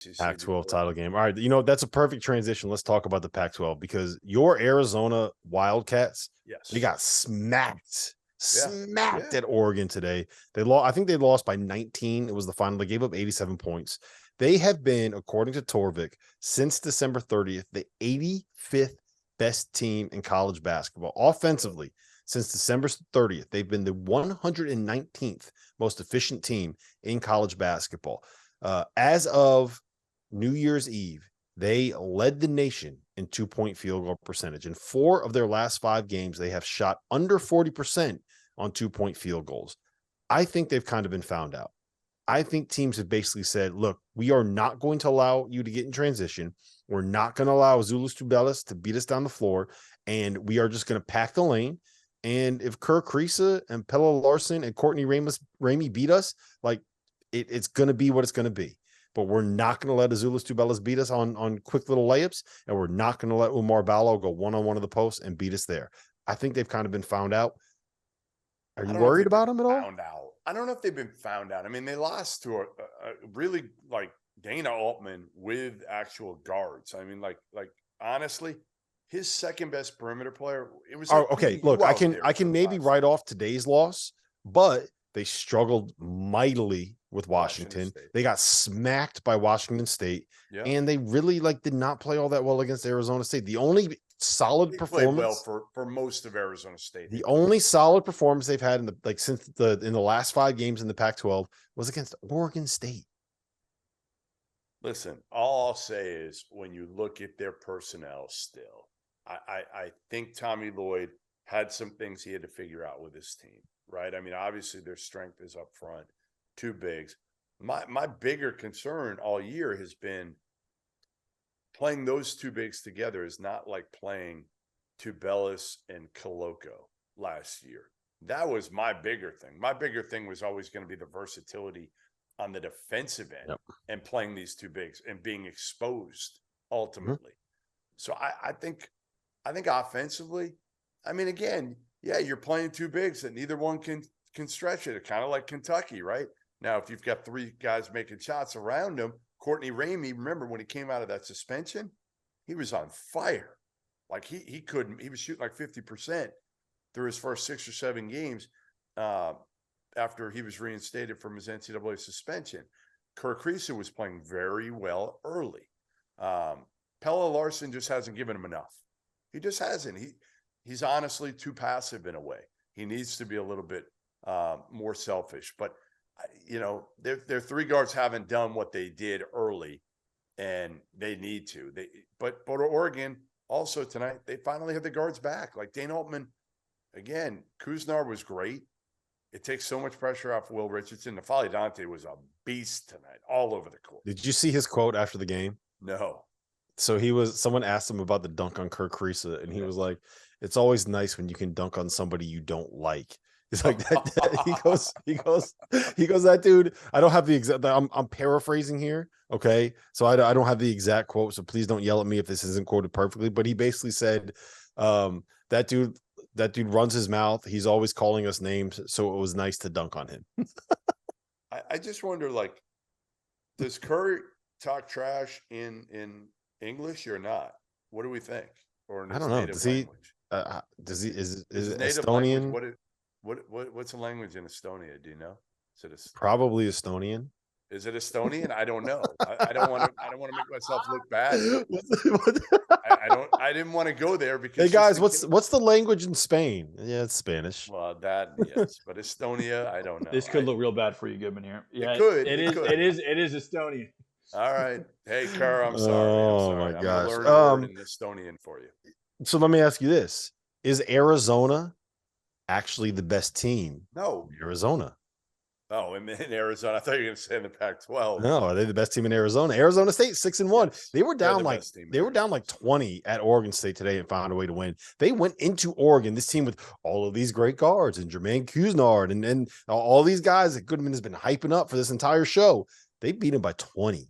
ACC Pac-12 before. title game. All right, that's a perfect transition. Let's talk about the Pac-12 because your Arizona Wildcats, Yes. they got smacked Yeah. at Oregon today. They lost. I think they lost by 19. It was the final. They gave up 87 points. They have been, according to Torvik, since December 30th, the 85th best team in college basketball offensively. Since December 30th, they've been the 119th most efficient team in college basketball. As of New Year's Eve, they led the nation in 2-point field goal percentage. In 4 of their last 5 games, they have shot under 40% on 2-point field goals. I think they've kind of been found out. I think teams have basically said, look, we are not going to allow you to get in transition. We're not going to allow Zulus Tubelis to beat us down the floor. And we are just going to pack the lane. And if Kerr Kriisa and Pella Larson and Courtney Ramey beat us, like it's going to be what it's going to be. But we're not going to let Azuolas Tubelis beat us on quick little layups, and we're not going to let Umar Ballo go one-on-one of the post and beat us there. I think they've kind of been found out. Are you worried about them at all? Found out. I don't know if they've been found out. I mean, they lost to a really like Dana Altman with actual guards. I mean, like honestly, his second best perimeter player. It was like okay. Look, I can maybe write off today's loss, but they struggled mightily with Washington. They got smacked by Washington State, and they really did not play all that well against Arizona State. The only solid performance for most of Arizona State. The only solid performance they've had in the last 5 games in the Pac-12 was against Oregon State. Listen, all I'll say is when you look at their personnel still, I think Tommy Lloyd had some things he had to figure out with his team, right? I mean, obviously their strength is up front, 2 bigs. My bigger concern all year has been playing those 2 bigs together is not like playing Tubelis and Koloko last year. That was my bigger thing. My bigger thing was always going to be the versatility on the defensive end and playing these 2 bigs and being exposed ultimately. So I think offensively, I mean, again, you're playing 2 bigs that neither one can stretch it. Kind of like Kentucky, right? Now, if you've got 3 guys making shots around them, Courtney Ramey, remember when he came out of that suspension, he was on fire. Like he was shooting like 50% through his first 6 or 7 games after he was reinstated from his NCAA suspension. Kerr Kriisa was playing very well early. Pella Larson just hasn't given him enough. He just hasn't. He's honestly too passive in a way. He needs to be a little bit more selfish. But their 3 guards haven't done what they did early, and they need to. But Oregon also tonight, they finally have the guards back. Like Dane Altman, again, Kuznar was great. It takes so much pressure off Will Richardson. Nafali Dante was a beast tonight, all over the court. Did you see his quote after the game? No. So someone asked him about the dunk on Kerr Kriisa, and he was like, "It's always nice when you can dunk on somebody you don't like." He's like that he goes, that dude, I don't have the exact, I'm paraphrasing here. Okay. So I don't have the exact quote. So please don't yell at me if this isn't quoted perfectly, but he basically said, that dude runs his mouth. He's always calling us names. So it was nice to dunk on him. I just wonder, does Curry talk trash in English or not? What do we think? Or in his I don't know. native language? Is it Estonian? Language, what's a language in Estonia? Do you know? Probably Estonian. Is it Estonian? I don't know. I don't want to make myself look bad. I didn't want to go there because. Hey guys, what's the language in Spain? Yeah, it's Spanish. Well, yes, but Estonia, I don't know. This could look real bad for you, Goodman here. Yeah, it could. It is Estonian. All right. Hey, Kerr, I'm sorry. Oh my gosh. I'm gonna learn a word in Estonian for you. So let me ask you this: is Arizona actually the best team? No, Arizona. Oh, in Arizona. I thought you were going to say in the Pac-12. No, are they the best team in Arizona? Arizona State 6-1. Yes. They were down like 20 at Oregon State today and found a way to win. They went into Oregon, this team with all of these great guards and Jermaine Kuznar and all these guys that Goodman has been hyping up for this entire show. They beat them by 20.